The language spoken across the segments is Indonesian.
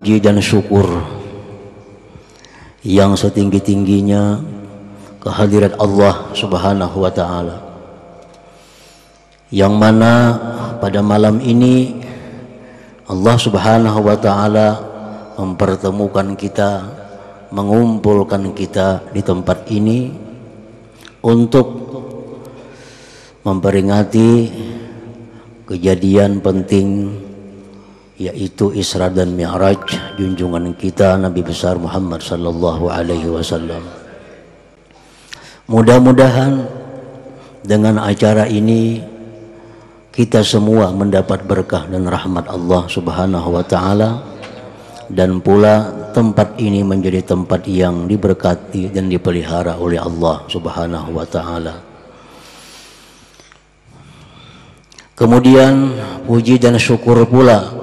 Puji dan syukur yang setinggi-tingginya kehadirat Allah Subhanahu wa Ta'ala, yang mana pada malam ini Allah Subhanahu wa Ta'ala mempertemukan kita, mengumpulkan kita di tempat ini untuk memperingati kejadian penting, yaitu Isra dan Mi'raj junjungan kita Nabi besar Muhammad sallallahu alaihi wasallam. Mudah-mudahan dengan acara ini kita semua mendapat berkah dan rahmat Allah Subhanahu wa Ta'ala, dan pula tempat ini menjadi tempat yang diberkati dan dipelihara oleh Allah Subhanahu wa Ta'ala. Kemudian puji dan syukur pula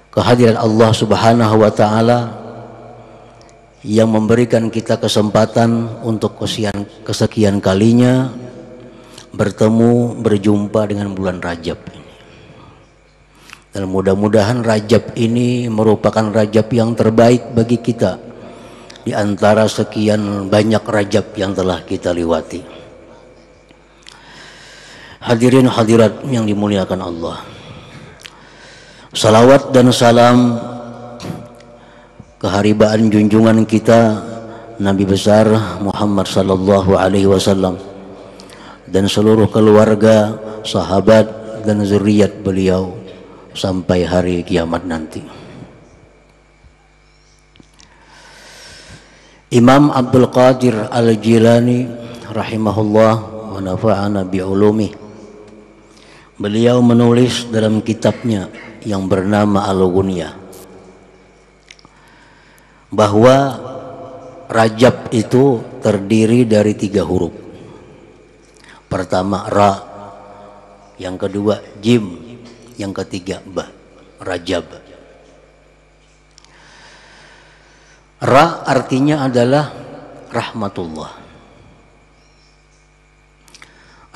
kehadirat Allah Subhanahu wa Ta'ala yang memberikan kita kesempatan untuk kesekian kalinya bertemu, berjumpa dengan bulan Rajab ini. Dan mudah-mudahan Rajab ini merupakan Rajab yang terbaik bagi kita di antara sekian banyak Rajab yang telah kita lewati. Hadirin hadirat yang dimuliakan Allah, salawat dan salam keharibaan junjungan kita Nabi besar Muhammad sallallahu alaihi wasallam dan seluruh keluarga, sahabat dan zuriat beliau sampai hari kiamat nanti. Imam Abdul Qadir Al-Jilani rahimahullah wa nafa'ana bi'ulumih, beliau menulis dalam kitabnya yang bernama Al-Ghunyah bahwa Rajab itu terdiri dari 3 huruf. Pertama Ra, yang kedua Jim, yang ketiga Ba. Rajab. Ra artinya adalah rahmatullah.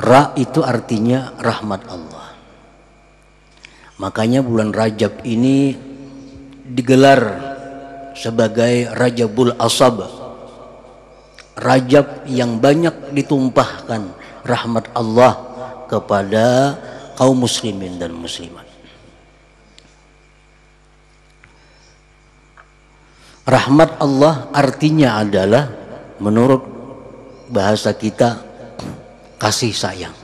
Ra itu artinya rahmat Allah. Makanya bulan Rajab ini digelar sebagai Rajabul Asab, Rajab yang banyak ditumpahkan rahmat Allah kepada kaum muslimin dan muslimat. Rahmat Allah artinya adalah menurut bahasa kita kasih sayang.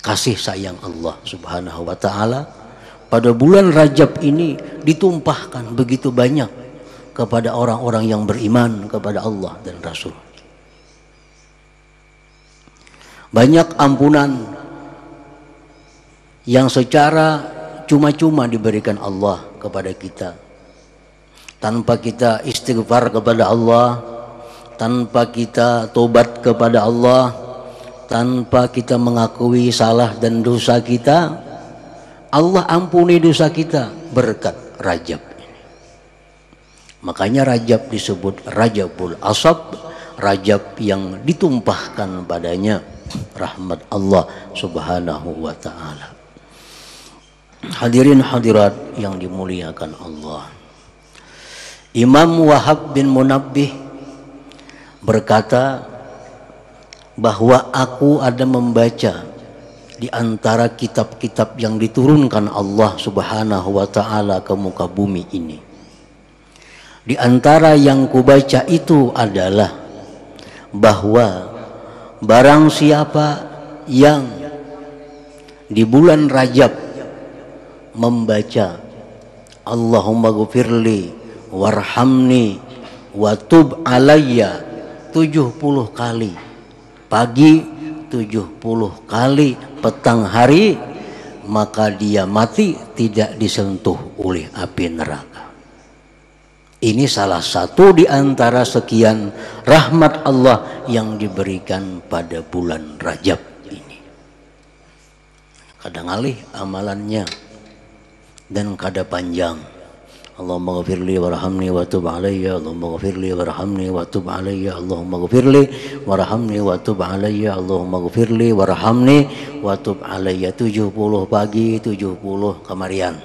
Kasih sayang Allah Subhanahu wa Ta'ala pada bulan Rajab ini ditumpahkan begitu banyak kepada orang-orang yang beriman kepada Allah dan Rasul. Banyak ampunan yang secara cuma-cuma diberikan Allah kepada kita, tanpa kita istighfar kepada Allah, tanpa kita tobat kepada Allah, tanpa kita mengakui salah dan dosa kita. Allah ampuni dosa kita berkat Rajab ini. Makanya Rajab disebut Rajabul Asab, Rajab yang ditumpahkan padanya rahmat Allah Subhanahu wa Ta'ala. Hadirin hadirat yang dimuliakan Allah, Imam Wahab bin Munabbih berkata bahwa aku ada membaca di antara kitab-kitab yang diturunkan Allah Subhanahu wa Ta'ala ke muka bumi ini. Di antara yang kubaca itu adalah bahwa barang siapa yang di bulan Rajab membaca Allahumma ghfirli warhamni wa tub alayya 70 kali pagi, 70 kali petang hari, maka dia mati tidak disentuh oleh api neraka. Ini salah satu di antara sekian rahmat Allah yang diberikan pada bulan Rajab ini. Kadang alih amalannya dan kada panjang. Allahumma ghafirli warhamni wa tub alayya, Allahumma ghafirli warhamni wa tub alayya, Allahumma ghafirli warhamni wa tub alayya, Allahumma ghafirli warhamni wa tub alayya. 70 pagi, 70 kemarian.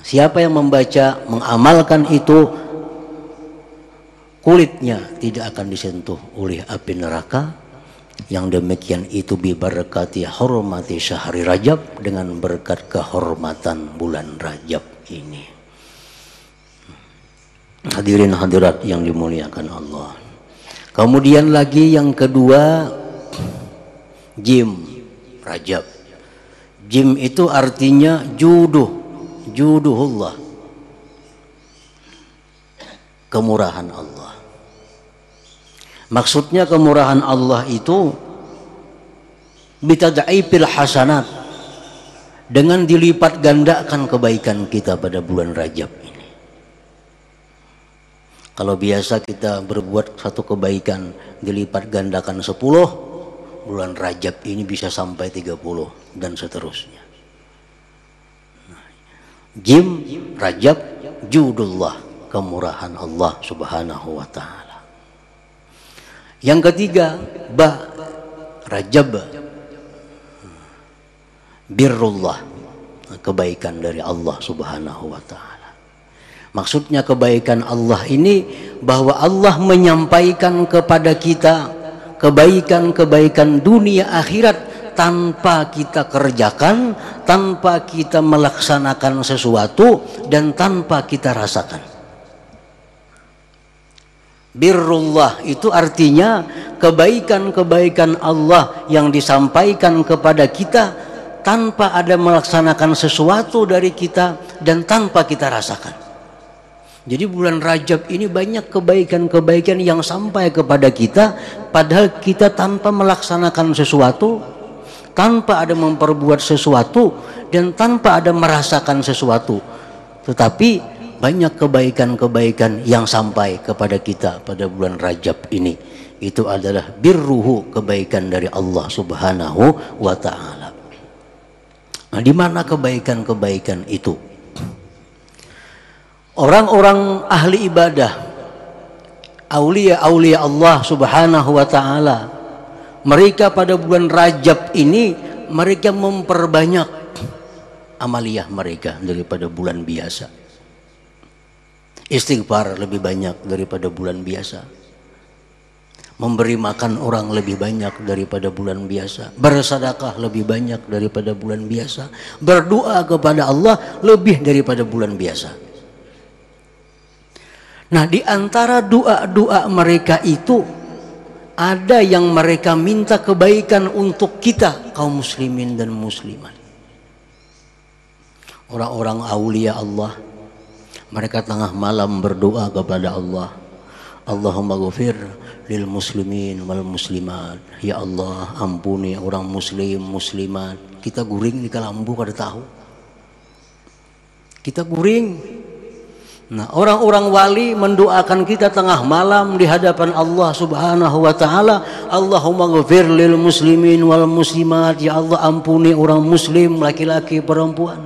Siapa yang membaca, mengamalkan itu, kulitnya tidak akan disentuh oleh api neraka. Yang demikian itu bibarakati hormati syahri Rajab, dengan berkat kehormatan bulan Rajab ini. Hadirin hadirat yang dimuliakan Allah. Kemudian lagi yang kedua, jim Rajab. Jim itu artinya juduhullah, kemurahan Allah. Maksudnya kemurahan Allah itu bitad'ifil hasanat, dengan dilipat gandakan kebaikan kita pada bulan Rajab ini. Kalau biasa kita berbuat satu kebaikan dilipat gandakan 10, bulan Rajab ini bisa sampai 30 dan seterusnya. Jim Rajab, judullah, kemurahan Allah subhanahu wa ta'ala. Yang ketiga, ba Rajab, birrullah, kebaikan dari Allah subhanahu wa ta'ala. Maksudnya kebaikan Allah ini bahwa Allah menyampaikan kepada kita kebaikan-kebaikan dunia akhirat tanpa kita kerjakan, tanpa kita melaksanakan sesuatu, dan tanpa kita rasakan. Birrullah itu artinya kebaikan-kebaikan Allah yang disampaikan kepada kita tanpa ada melaksanakan sesuatu dari kita dan tanpa kita rasakan. Jadi bulan Rajab ini banyak kebaikan-kebaikan yang sampai kepada kita padahal kita tanpa melaksanakan sesuatu, tanpa ada memperbuat sesuatu, dan tanpa ada merasakan sesuatu. Tetapi banyak kebaikan-kebaikan yang sampai kepada kita pada bulan Rajab ini. Itu adalah birruhu, kebaikan dari Allah subhanahu wa ta'ala. Nah, di mana kebaikan-kebaikan itu? Orang-orang ahli ibadah, aulia-aulia Allah subhanahu wa ta'ala, mereka pada bulan Rajab ini mereka memperbanyak amaliyah mereka daripada bulan biasa. Istighfar lebih banyak daripada bulan biasa, memberi makan orang lebih banyak daripada bulan biasa, bersedekah lebih banyak daripada bulan biasa, berdoa kepada Allah lebih daripada bulan biasa. Nah, di antara doa-doa mereka itu ada yang mereka minta kebaikan untuk kita, kaum muslimin dan muslimat. Orang-orang aulia Allah, mereka tengah malam berdoa kepada Allah, Allahumma ghafir lil muslimin wal muslimat. Ya Allah, ampuni orang muslim muslimat. Kita guring di kalambu kada tahu. Kita guring. Nah, orang-orang wali mendoakan kita tengah malam di hadapan Allah subhanahu wa ta'ala, Allahumma ghafir lil muslimin wal muslimat. Ya Allah, ampuni orang muslim, laki-laki perempuan.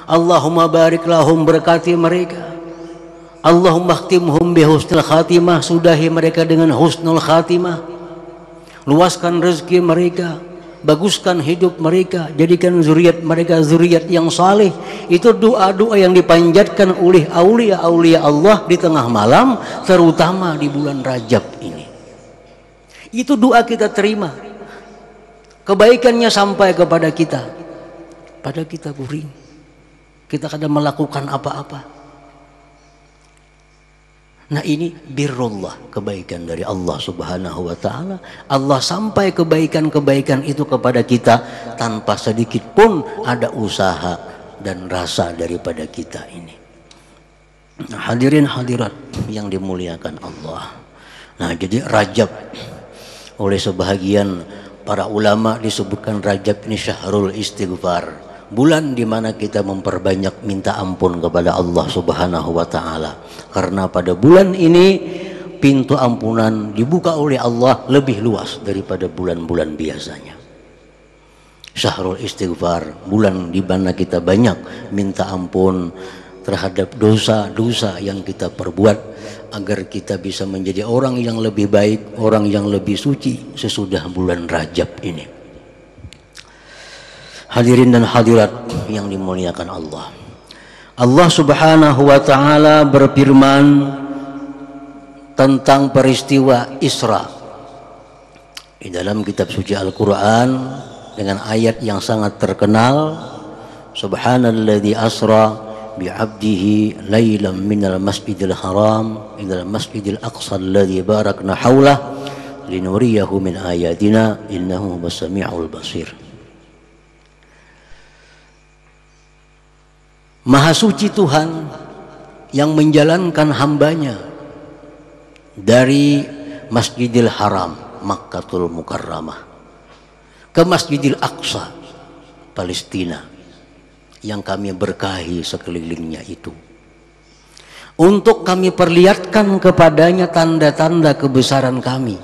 Allahumma barik lahum, berkati mereka. Allahumma khtimhum bi husnul khatimah, sudahi mereka dengan husnul khatimah. Luaskan rezeki mereka, baguskan hidup mereka, jadikan zuriat mereka zuriat yang saleh. Itu doa-doa yang dipanjatkan oleh aulia-aulia Allah di tengah malam, terutama di bulan Rajab ini. Itu doa kita terima, kebaikannya sampai kepada kita, pada kita guring, kita kadang melakukan apa-apa. Nah, ini birrullah, kebaikan dari Allah subhanahu wa ta'ala. Allah sampai kebaikan-kebaikan itu kepada kita tanpa sedikit pun ada usaha dan rasa daripada kita ini. Nah, hadirin hadirat yang dimuliakan Allah. Nah, jadi Rajab oleh sebahagian para ulama disebutkan Rajab ini syahrul istighfar, bulan di mana kita memperbanyak minta ampun kepada Allah subhanahu wa ta'ala. Karena pada bulan ini pintu ampunan dibuka oleh Allah lebih luas daripada bulan-bulan biasanya. Syahrul istighfar, bulan di mana kita banyak minta ampun terhadap dosa-dosa yang kita perbuat, agar kita bisa menjadi orang yang lebih baik, orang yang lebih suci sesudah bulan Rajab ini. Hadirin dan hadirat yang dimuliakan Allah. Allah Subhanahu wa taala berfirman tentang peristiwa Isra di dalam kitab suci Al-Qur'an dengan ayat yang sangat terkenal, subhanalladzi asra bi'abdihi lailan minal masjidil haram ilal masjidil aqsa alladzi barakna haulah linuriyahu min ayatina innahu huwas-sami'ul basir. Maha suci Tuhan yang menjalankan hambanya dari Masjidil Haram Makkatul Mukarramah ke Masjidil Aqsa Palestina yang kami berkahi sekelilingnya itu, untuk kami perlihatkan kepadanya tanda-tanda kebesaran kami.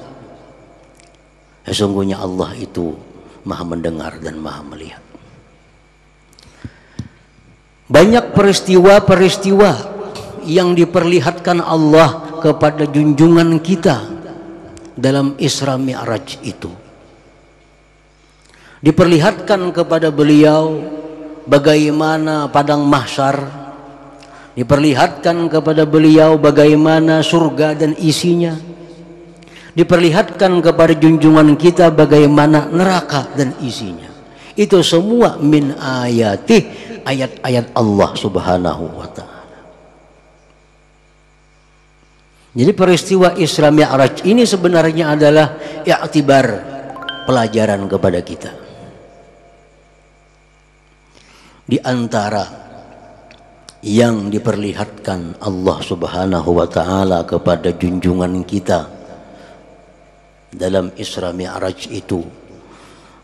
Sesungguhnya Allah itu Maha mendengar dan Maha melihat. Banyak peristiwa-peristiwa yang diperlihatkan Allah kepada junjungan kita dalam Isra Mi'raj itu. Diperlihatkan kepada beliau bagaimana padang mahsyar, diperlihatkan kepada beliau bagaimana surga dan isinya, diperlihatkan kepada junjungan kita bagaimana neraka dan isinya. Itu semua min ayatih, ayat-ayat Allah Subhanahu wa ta'ala. Jadi peristiwa Isra Mi'raj ini sebenarnya adalah i'tibar, pelajaran kepada kita. Di antara yang diperlihatkan Allah Subhanahu wa ta'ala kepada junjungan kita dalam Isra Mi'raj itu,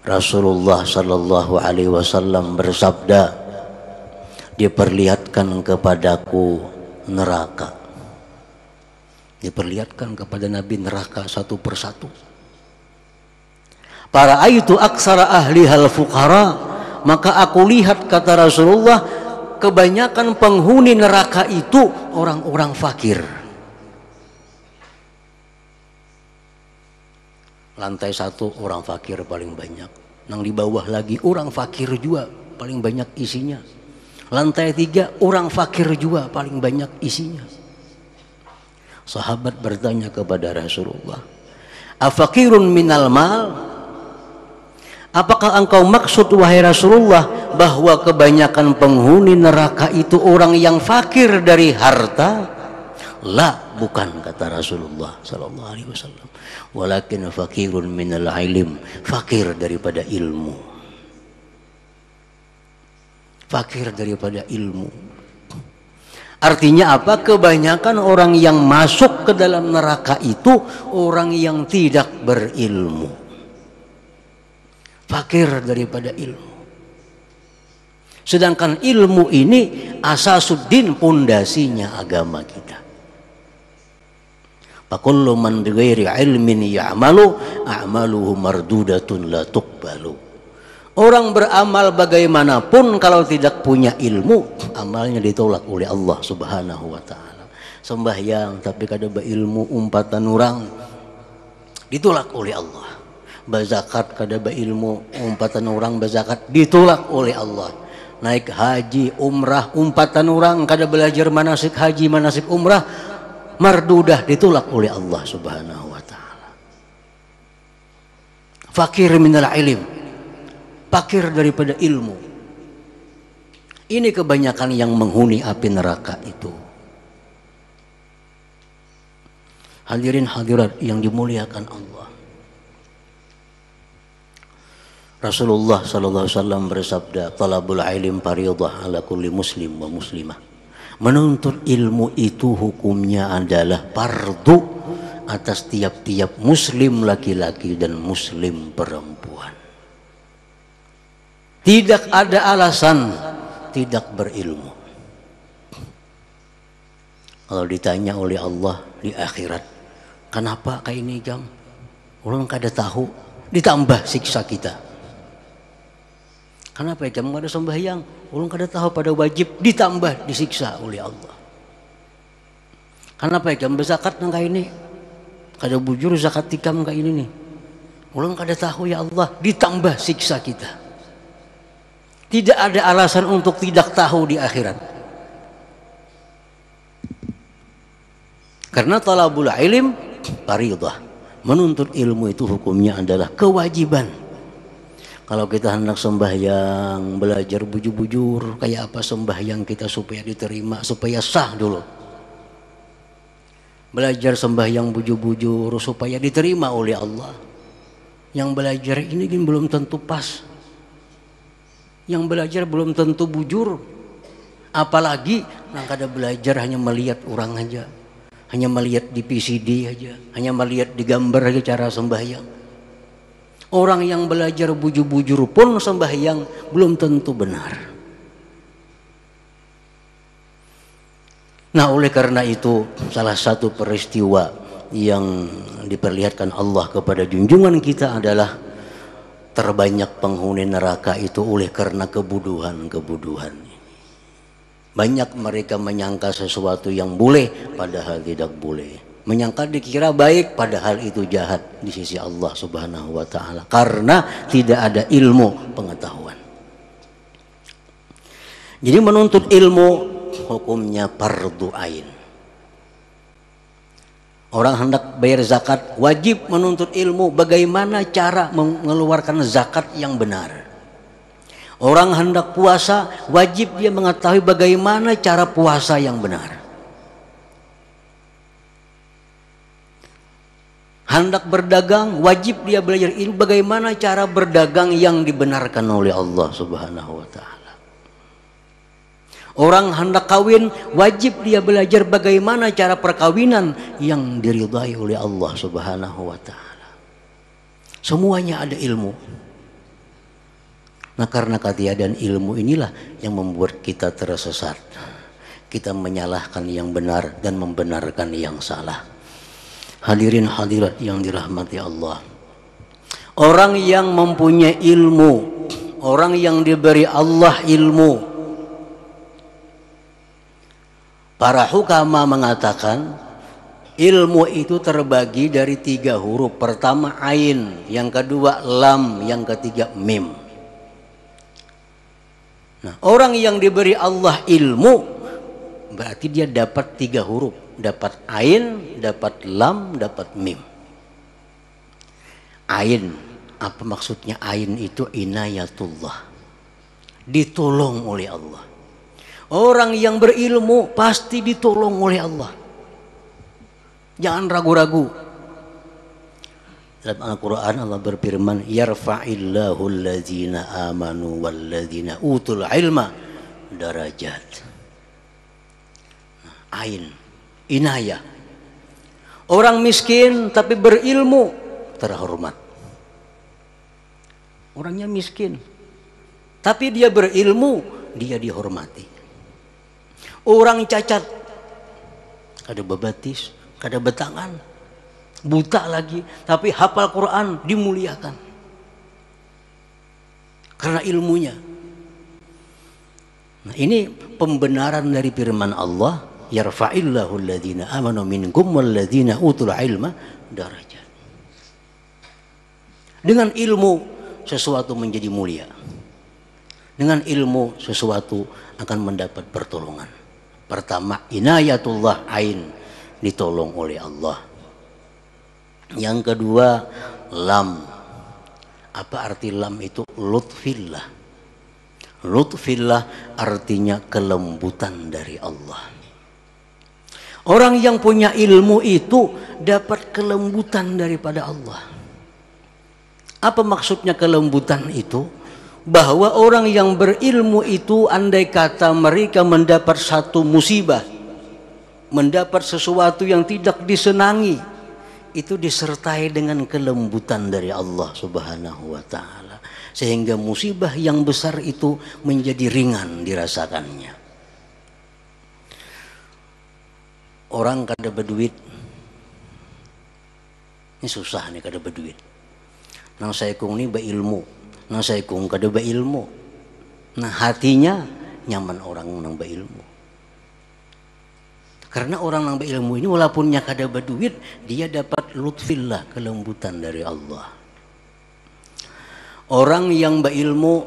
Rasulullah sallallahu alaihi wasallam bersabda, diperlihatkan kepadaku neraka. Diperlihatkan kepada Nabi neraka satu persatu. Para aitu aksara ahli hal fuqara, maka aku lihat, kata Rasulullah, kebanyakan penghuni neraka itu orang-orang fakir. Lantai satu orang fakir paling banyak, nang di bawah lagi orang fakir juga paling banyak isinya. Lantai 3 orang fakir juga paling banyak isinya. Sahabat bertanya kepada Rasulullah, afakirun minal mal? Apakah engkau maksud wahai Rasulullah bahwa kebanyakan penghuni neraka itu orang yang fakir dari harta? La, bukan, kata Rasulullah sallallahu alaihi wasallam. Walakin fakirun minal ilm, fakir daripada ilmu. Fakir daripada ilmu. Artinya apa? Kebanyakan orang yang masuk ke dalam neraka itu orang yang tidak berilmu. Fakir daripada ilmu. Sedangkan ilmu ini asasuddin, pondasinya agama kita. Fakullu man bighairi ilmin ya'malu a'maluhu mardudatun la tuqbalu. Orang beramal bagaimanapun kalau tidak punya ilmu, amalnya ditolak oleh Allah Subhanahu wa ta'ala. Sembahyang tapi kada beilmu, umpatan orang, ditolak oleh Allah. Bazakat kada beilmu, umpatan orang bazakat, ditolak oleh Allah. Naik haji, umrah, umpatan orang kada belajar manasik haji, manasik umrah, mardudah, ditolak oleh Allah Subhanahu wa ta'ala. Fakir minal ilm, fakir daripada ilmu. Ini kebanyakan yang menghuni api neraka itu. Hadirin hadirat yang dimuliakan Allah, Rasulullah sallallahu alaihi wasallam bersabda, talabul ilm fardhah ala kulli muslim wa muslimah. Menuntut ilmu itu hukumnya adalah fardu atas tiap-tiap muslim laki-laki dan muslim perempuan. Tidak ada alasan tidak berilmu. Kalau ditanya oleh Allah di akhirat, kenapa kayak ini jam? Orang kada tahu, ditambah siksa kita. Kenapa ya kamu ada sembahyang? Ulun kada tahu pada wajib, ditambah disiksa oleh Allah. Kenapa ya kamu berzakat nang kayak ini? Kada bujur zakat tikam kayak ini nih. Ulun kada tahu ya Allah, ditambah siksa kita. Tidak ada alasan untuk tidak tahu di akhirat. Karena talabul ilm fardhah. Menuntut ilmu itu hukumnya adalah kewajiban. Kalau kita hendak sembahyang, belajar bujur-bujur kayak apa sembahyang kita supaya diterima, supaya sah dulu. Belajar sembahyang bujur-bujur supaya diterima oleh Allah. Yang belajar ini belum tentu pas. Yang belajar belum tentu bujur. Apalagi yang kada belajar hanya melihat orang aja. Hanya melihat di PCD aja, hanya melihat di gambar aja cara sembahyang. Orang yang belajar bujur-bujur pun sembahyang belum tentu benar. Nah, oleh karena itu salah satu peristiwa yang diperlihatkan Allah kepada junjungan kita adalah terbanyak penghuni neraka itu oleh karena kebuduhan. Banyak mereka menyangka sesuatu yang boleh padahal tidak boleh. Menyangka dikira baik padahal itu jahat di sisi Allah Subhanahu wa taala karena tidak ada ilmu pengetahuan. Jadi menuntut ilmu hukumnya fardhu ain. Orang hendak bayar zakat wajib menuntut ilmu bagaimana cara mengeluarkan zakat yang benar. Orang hendak puasa wajib dia mengetahui bagaimana cara puasa yang benar. Hendak berdagang wajib dia belajar ilmu bagaimana cara berdagang yang dibenarkan oleh Allah Subhanahu wa taala. Orang hendak kawin wajib dia belajar bagaimana cara perkawinan yang diridhai oleh Allah Subhanahu wa taala. Semuanya ada ilmu. Nah, karena ketiadaan ilmu inilah yang membuat kita tersesat. Kita menyalahkan yang benar dan membenarkan yang salah. Hadirin hadirat yang dirahmati Allah. Orang yang mempunyai ilmu, orang yang diberi Allah ilmu. Para hukama mengatakan ilmu itu terbagi dari 3 huruf. Pertama ain, yang kedua lam, yang ketiga mim. Nah, orang yang diberi Allah ilmu berarti dia dapat 3 huruf, dapat ain, dapat lam, dapat mim. Ain, apa maksudnya ain itu? Inayatullah, ditolong oleh Allah. Orang yang berilmu pasti ditolong oleh Allah. Jangan ragu-ragu. Dalam Al-Quran Allah berfirman, yarfa'illahu alladzina amanu walladzina utul ilma darajat. Ain, inayah. Orang miskin tapi berilmu terhormat. Orangnya miskin tapi dia berilmu, dia dihormati. Orang cacat, kada bebatis, kada betangan, buta lagi, tapi hafal Quran, dimuliakan karena ilmunya. Nah, ini pembenaran dari firman Allah, yarfa'illahu alladzina amanu minkum walladzina utul ilma darajat. Dengan ilmu sesuatu menjadi mulia. Dengan ilmu sesuatu akan mendapat pertolongan. Pertama, inayatullah ain, ditolong oleh Allah. Yang kedua, lam. Apa arti lam itu? Lutfillah. Lutfillah artinya kelembutan dari Allah. Orang yang punya ilmu itu dapat kelembutan daripada Allah. Apa maksudnya kelembutan itu? Bahwa orang yang berilmu itu andai kata mereka mendapat satu musibah, mendapat sesuatu yang tidak disenangi, itu disertai dengan kelembutan dari Allah Subhanahu wa taala, sehingga musibah yang besar itu menjadi ringan dirasakannya. Orang kada berduit, ini susah nih kada berduit. Nang saya kung ini berilmu, nang saya kung kada berilmu. Nah, hatinya nyaman orang nang berilmu. Karena orang yang berilmu ini walaupun kada berduit, dia dapat lutfillah, kelembutan dari Allah. Orang yang berilmu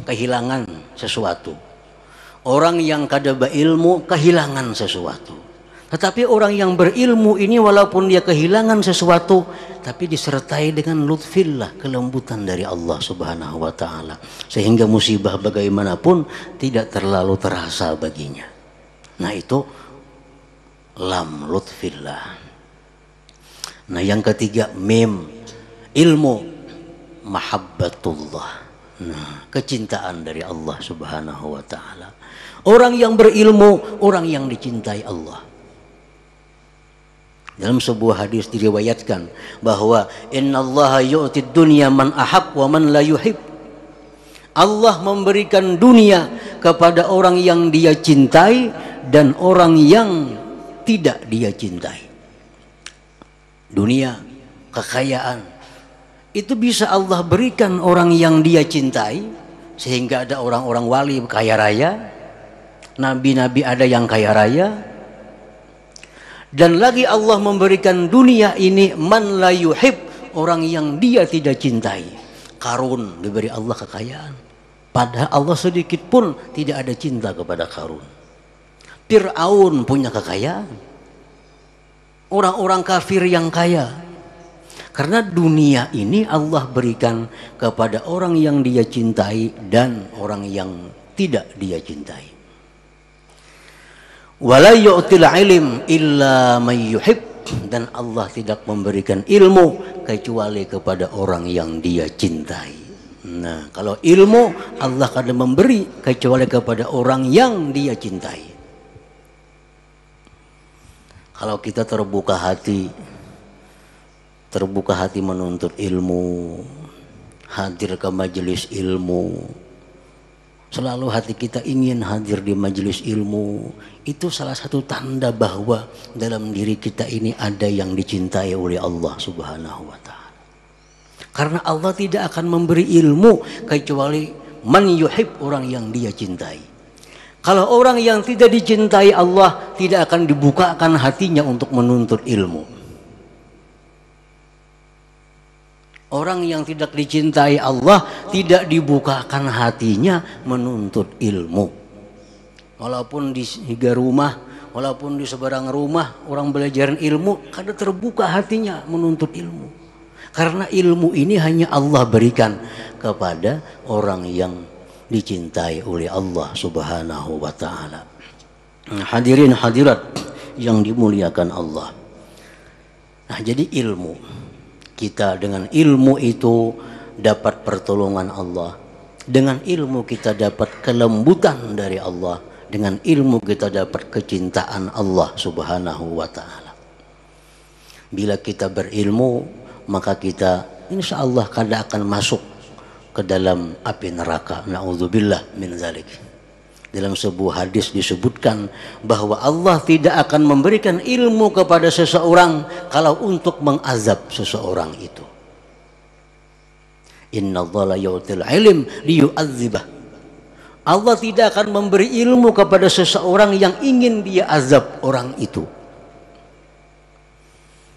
kehilangan sesuatu. Orang yang kada berilmu kehilangan sesuatu. Tetapi orang yang berilmu ini walaupun dia kehilangan sesuatu, tapi disertai dengan lutfillah, kelembutan dari Allah Subhanahu wa taala, sehingga musibah bagaimanapun tidak terlalu terasa baginya. Nah, itu lam, lutfillah. Nah, yang ketiga mim, ilmu, mahabbatullah. Nah, kecintaan dari Allah Subhanahu wa taala. Orang yang berilmu, orang yang dicintai Allah. Dalam sebuah hadis diriwayatkan bahwa innallaha yu'tid dunya man ahab wa man la yuhib. Allah memberikan dunia kepada orang yang dia cintai dan orang yang tidak dia cintai. Dunia, kekayaan, itu bisa Allah berikan orang yang dia cintai, sehingga ada orang-orang wali kaya raya, nabi-nabi ada yang kaya raya. Dan lagi Allah memberikan dunia ini man la yuhib, orang yang dia tidak cintai. Karun diberi Allah kekayaan, padahal Allah sedikit pun tidak ada cinta kepada Karun. Fir'aun punya kekayaan, orang-orang kafir yang kaya. Karena dunia ini Allah berikan kepada orang yang dia cintai dan orang yang tidak dia cintai. Wala yu'til ilm illa may yuhib, dan Allah tidak memberikan ilmu kecuali kepada orang yang dia cintai. Nah, kalau ilmu Allah akan memberi kecuali kepada orang yang dia cintai. Kalau kita terbuka hati menuntut ilmu, hadir ke majelis ilmu, selalu hati kita ingin hadir di majelis ilmu, itu salah satu tanda bahwa dalam diri kita ini ada yang dicintai oleh Allah Subhanahu wa taala. Karena Allah tidak akan memberi ilmu kecuali man yuhib, orang yang dia cintai. Kalau orang yang tidak dicintai Allah, tidak akan dibukakan hatinya untuk menuntut ilmu. Orang yang tidak dicintai Allah tidak dibukakan hatinya menuntut ilmu. Walaupun di higa rumah, walaupun di seberang rumah orang belajar ilmu, kada terbuka hatinya menuntut ilmu. Karena ilmu ini hanya Allah berikan kepada orang yang dicintai oleh Allah Subhanahu wa taala. Hadirin hadirat yang dimuliakan Allah. Nah, jadi ilmu, kita dengan ilmu itu dapat pertolongan Allah. Dengan ilmu kita dapat kelembutan dari Allah. Dengan ilmu kita dapat kecintaan Allah Subhanahu wa ta'ala. Bila kita berilmu, maka kita insya Allah kada akan masuk ke dalam api neraka. Na'udzubillah min zalik. Dalam sebuah hadis disebutkan bahwa Allah tidak akan memberikan ilmu kepada seseorang kalau untuk mengazab seseorang itu. Innallaha la yu'til ilm liyu'adzibah. Allah tidak akan memberi ilmu kepada seseorang yang ingin dia azab orang itu.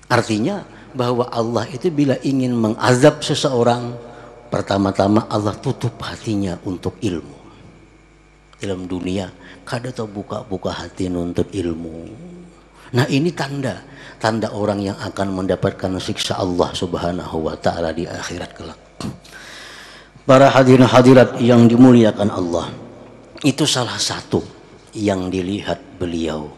Artinya bahwa Allah itu bila ingin mengazab seseorang, pertama-tama Allah tutup hatinya untuk ilmu. Dalam dunia kada tahu buka hati nuntut ilmu. Nah, ini tanda orang yang akan mendapatkan siksa Allah Subhanahu wa ta'ala di akhirat kelak. Para hadirin hadirat yang dimuliakan Allah, itu salah satu yang dilihat beliau,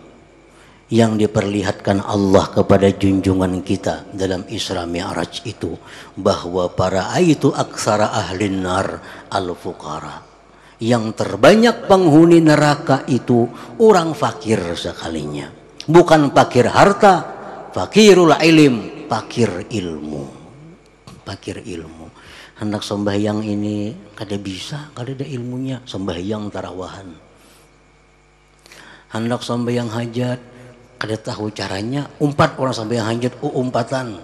yang diperlihatkan Allah kepada junjungan kita dalam Isra Mi'raj itu, bahwa para itu aksara ahlin nar al-fuqara, yang terbanyak penghuni neraka itu orang fakir sekalinya. Bukan fakir harta, fakirul ilm, fakir ilmu. Fakir ilmu. Hendak sembahyang ini kada bisa, kada ada ilmunya, sembahyang tarawahan. Hendak sembahyang hajat, kada tahu caranya, umpat orang sembahyang hajat, umpatan.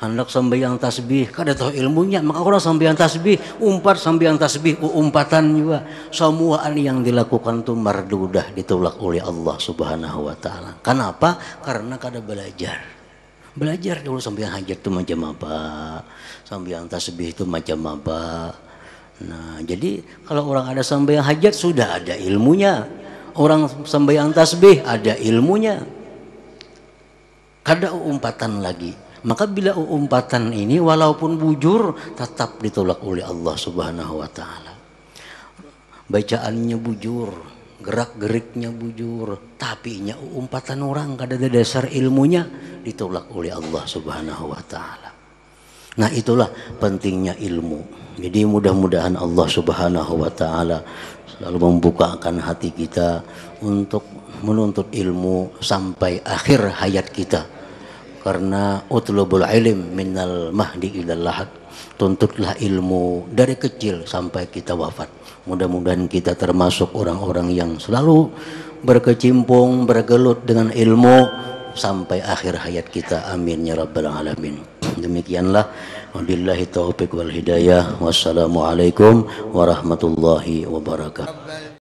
Hendak sembahyang tasbih, kada tahu ilmunya, maka orang sembahyang tasbih, umpat sembahyang tasbih, umpatan juga. Semua yang dilakukan itu mardudah, ditolak oleh Allah Subhanahu wa ta'ala. Kenapa? Karena kada belajar. Belajar dulu sembahyang hajat itu macam apa, sembahyang tasbih itu macam apa. Nah, jadi kalau orang ada sembahyang hajat sudah ada ilmunya. orang sembahyang tasbih ada ilmunya, kada umpatan lagi. Maka bila umpatan ini walaupun bujur tetap ditolak oleh Allah Subhanahu wa taala. Bacaannya bujur, gerak-geriknya bujur, tapi umpatan orang kada ada dasar ilmunya ditolak oleh Allah Subhanahu wa taala. Nah, itulah pentingnya ilmu. Jadi mudah-mudahan Allah Subhanahu wa taala selalu membukakan hati kita untuk menuntut ilmu sampai akhir hayat kita. Karena utlubul ilm minal mahdi ilal lahad, tuntutlah ilmu dari kecil sampai kita wafat. Mudah-mudahan kita termasuk orang-orang yang selalu berkecimpung, bergelut dengan ilmu sampai akhir hayat kita. Amin ya rabbal alamin. Demikianlah, wabillahi taufiq wal hidayah. Wassalamualaikum warahmatullahi wabarakatuh.